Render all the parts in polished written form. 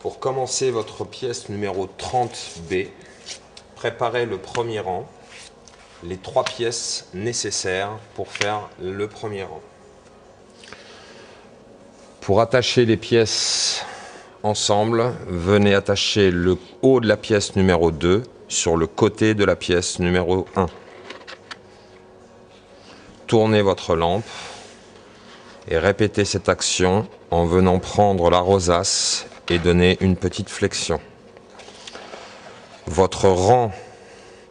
Pour commencer votre pièce numéro 30B, préparez le premier rang, les 3 pièces nécessaires pour faire le premier rang. Pour attacher les pièces ensemble, venez attacher le haut de la pièce numéro 2 sur le côté de la pièce numéro 1. Tournez votre lampe et répétez cette action en venant prendre la rosace et donner une petite flexion. Votre rang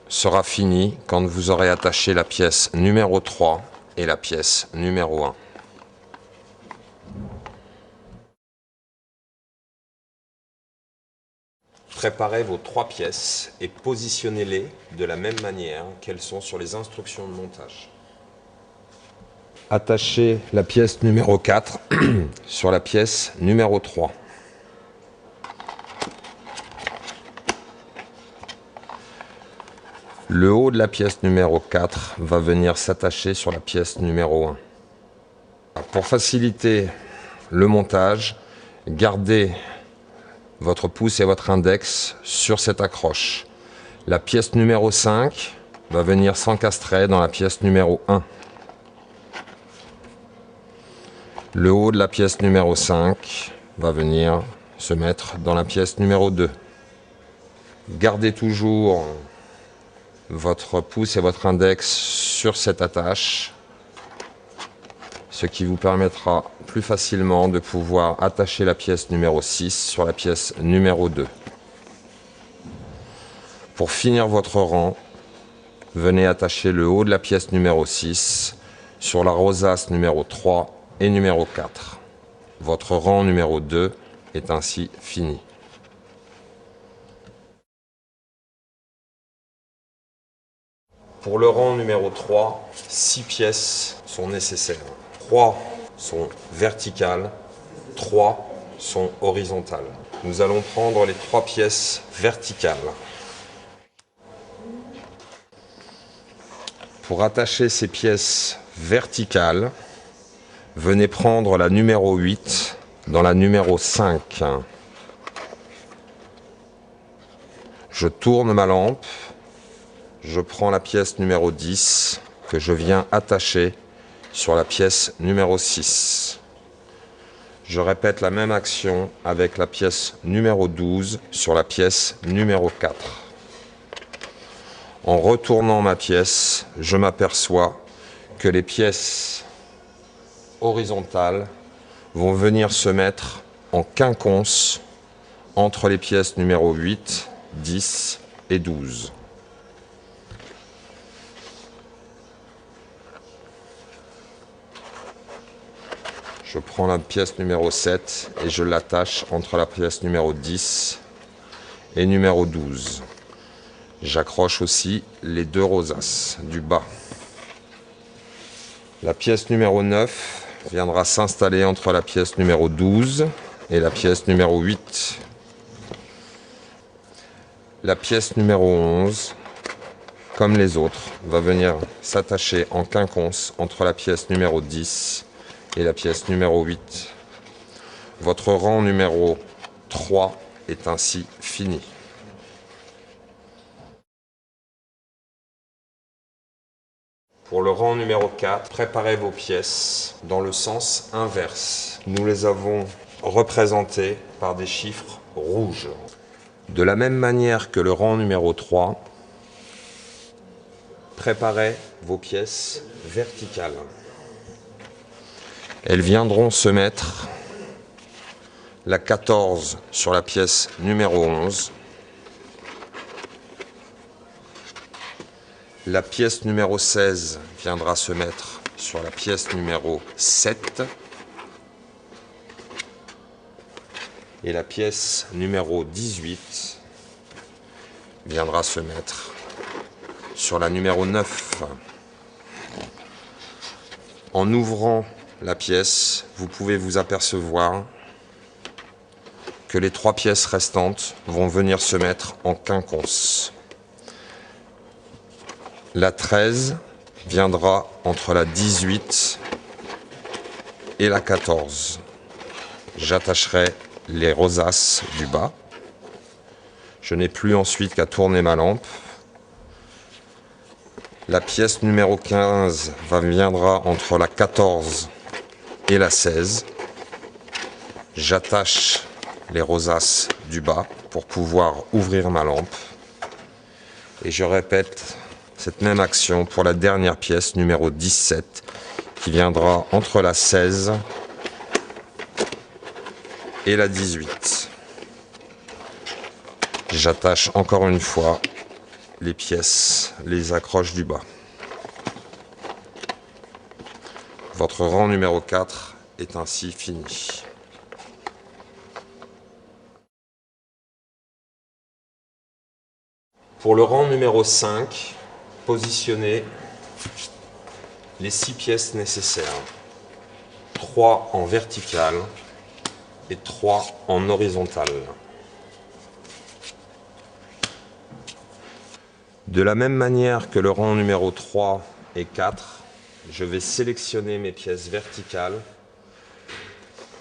sera fini quand vous aurez attaché la pièce numéro 3 et la pièce numéro 1. Préparez vos 3 pièces et positionnez-les de la même manière qu'elles sont sur les instructions de montage. Attachez la pièce numéro 4 sur la pièce numéro 3. Le haut de la pièce numéro 4 va venir s'attacher sur la pièce numéro 1. Pour faciliter le montage, gardez votre pouce et votre index sur cette accroche. La pièce numéro 5 va venir s'encastrer dans la pièce numéro 1. Le haut de la pièce numéro 5 va venir se mettre dans la pièce numéro 2. Gardez toujours votre pouce et votre index sur cette attache, ce qui vous permettra plus facilement de pouvoir attacher la pièce numéro 6 sur la pièce numéro 2. Pour finir votre rang, venez attacher le haut de la pièce numéro 6 sur la rosace numéro 3 et numéro 4. Votre rang numéro 2 est ainsi fini. Pour le rang numéro 3, 6 pièces sont nécessaires. 3 sont verticales, 3 sont horizontales. Nous allons prendre les 3 pièces verticales. Pour attacher ces pièces verticales, venez prendre la numéro 8 dans la numéro 5. Je tourne ma lampe, je prends la pièce numéro 10 que je viens attacher sur la pièce numéro 6. Je répète la même action avec la pièce numéro 12 sur la pièce numéro 4. En retournant ma pièce, je m'aperçois que les pièces horizontales vont venir se mettre en quinconce entre les pièces numéro 8, 10 et 12. Je prends la pièce numéro 7 et je l'attache entre la pièce numéro 10 et numéro 12. J'accroche aussi les 2 rosaces du bas. La pièce numéro 9 viendra s'installer entre la pièce numéro 12 et la pièce numéro 8. La pièce numéro 11, comme les autres, va venir s'attacher en quinconce entre la pièce numéro 10 et la pièce numéro 8. Votre rang numéro 3 est ainsi fini. Pour le rang numéro 4, préparez vos pièces dans le sens inverse. Nous les avons représentées par des chiffres rouges. De la même manière que le rang numéro 3, préparez vos pièces verticales. Elles viendront se mettre la 14 sur la pièce numéro 11, la pièce numéro 16 viendra se mettre sur la pièce numéro 7 et la pièce numéro 18 viendra se mettre sur la numéro 9. En ouvrant la pièce, vous pouvez vous apercevoir que les 3 pièces restantes vont venir se mettre en quinconce. La 13 viendra entre la 18 et la 14. J'attacherai les rosaces du bas. Je n'ai plus ensuite qu'à tourner ma lampe. La pièce numéro 15 viendra entre la 14 et la 16. J'attache les rosaces du bas pour pouvoir ouvrir ma lampe. Et je répète cette même action pour la dernière pièce numéro 17 qui viendra entre la 16 et la 18. J'attache encore une fois les pièces, les accroches du bas. Votre rang numéro 4 est ainsi fini. Pour le rang numéro 5, positionnez les 6 pièces nécessaires. 3 en verticale et 3 en horizontale. De la même manière que le rang numéro 3 et 4, je vais sélectionner mes pièces verticales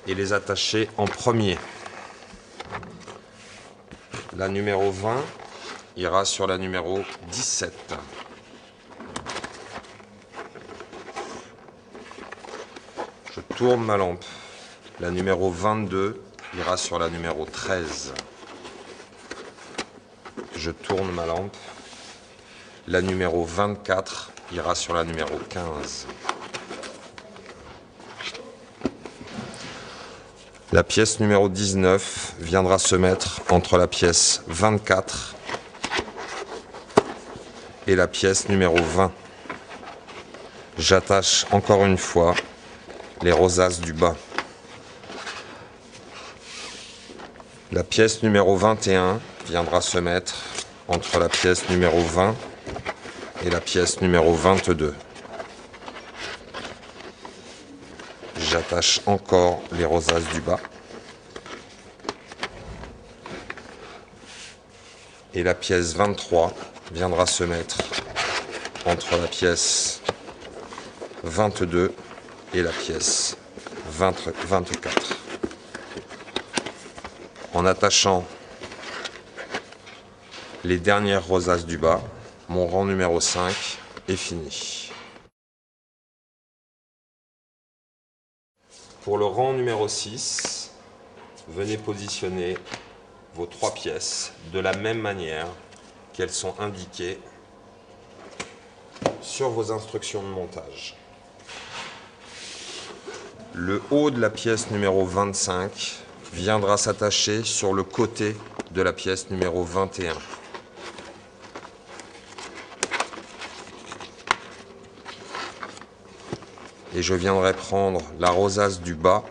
et les attacher en premier. La numéro 20 ira sur la numéro 17. Je tourne ma lampe. La numéro 22 ira sur la numéro 13. Je tourne ma lampe. La numéro 24 ira sur la numéro 15. La pièce numéro 19 viendra se mettre entre la pièce 24 et la pièce numéro 20. J'attache encore une fois les rosaces du bas. La pièce numéro 21 viendra se mettre entre la pièce numéro 20 et la pièce numéro 22. J'attache encore les rosaces du bas. Et la pièce 23 viendra se mettre entre la pièce 22 et la pièce 24. En attachant les dernières rosaces du bas, mon rang numéro 5 est fini. Pour le rang numéro 6, venez positionner vos 3 pièces de la même manière qu'elles sont indiquées sur vos instructions de montage. Le haut de la pièce numéro 25 viendra s'attacher sur le côté de la pièce numéro 21. Et je viendrai prendre la rosace du bas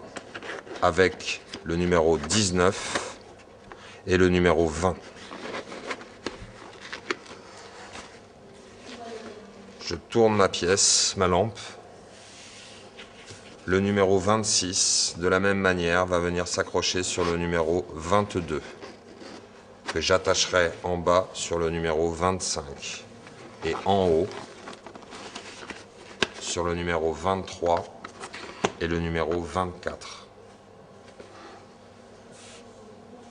avec le numéro 19 et le numéro 20. Je tourne ma pièce, ma lampe. Le numéro 26, de la même manière, va venir s'accrocher sur le numéro 22, que j'attacherai en bas sur le numéro 25, et en haut sur le numéro 23 et le numéro 24.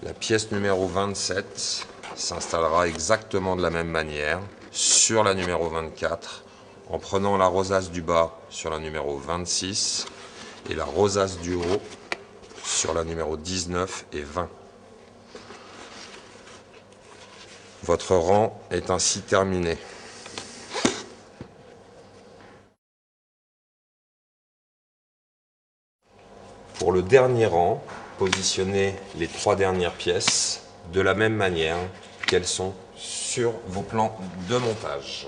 La pièce numéro 27 s'installera exactement de la même manière sur la numéro 24, en prenant la rosace du bas sur la numéro 26 et la rosace du haut sur la numéro 19 et 20. Votre rang est ainsi terminé. Pour le dernier rang, positionnez les 3 dernières pièces de la même manière qu'elles sont sur vos plans de montage.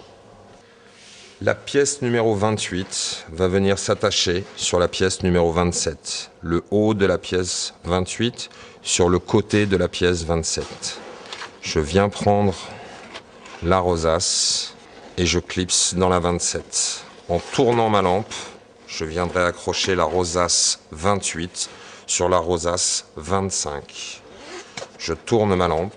La pièce numéro 28 va venir s'attacher sur la pièce numéro 27. Le haut de la pièce 28 sur le côté de la pièce 27. Je viens prendre la rosace et je clipse dans la 27. En tournant ma lampe, je viendrai accrocher la rosace 28 sur la rosace 25. Je tourne ma lampe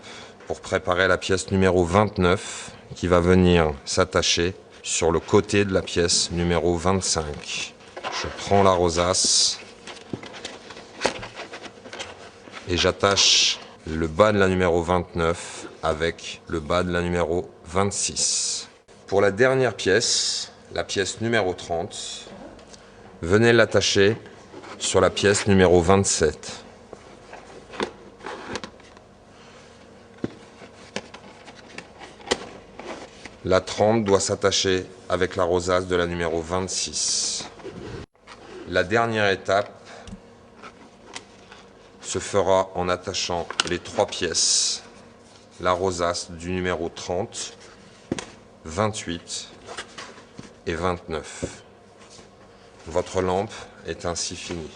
pour préparer la pièce numéro 29 qui va venir s'attacher sur le côté de la pièce numéro 25. Je prends la rosace et j'attache le bas de la numéro 29 avec le bas de la numéro 26. Pour la dernière pièce, la pièce numéro 30, venez l'attacher sur la pièce numéro 27. La 30 doit s'attacher avec la rosace de la numéro 26. La dernière étape se fera en attachant les 3 pièces, la rosace du numéro 30, 28 et 29. Votre lampe est ainsi finie.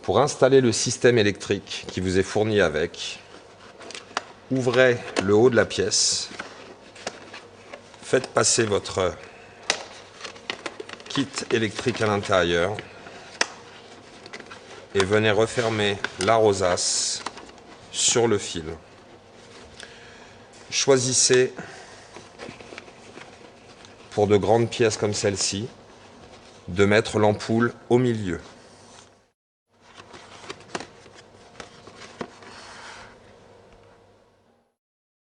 Pour installer le système électrique qui vous est fourni avec, ouvrez le haut de la pièce, faites passer votre kit électrique à l'intérieur et venez refermer la rosace sur le fil. Choisissez, pour de grandes pièces comme celle-ci, de mettre l'ampoule au milieu.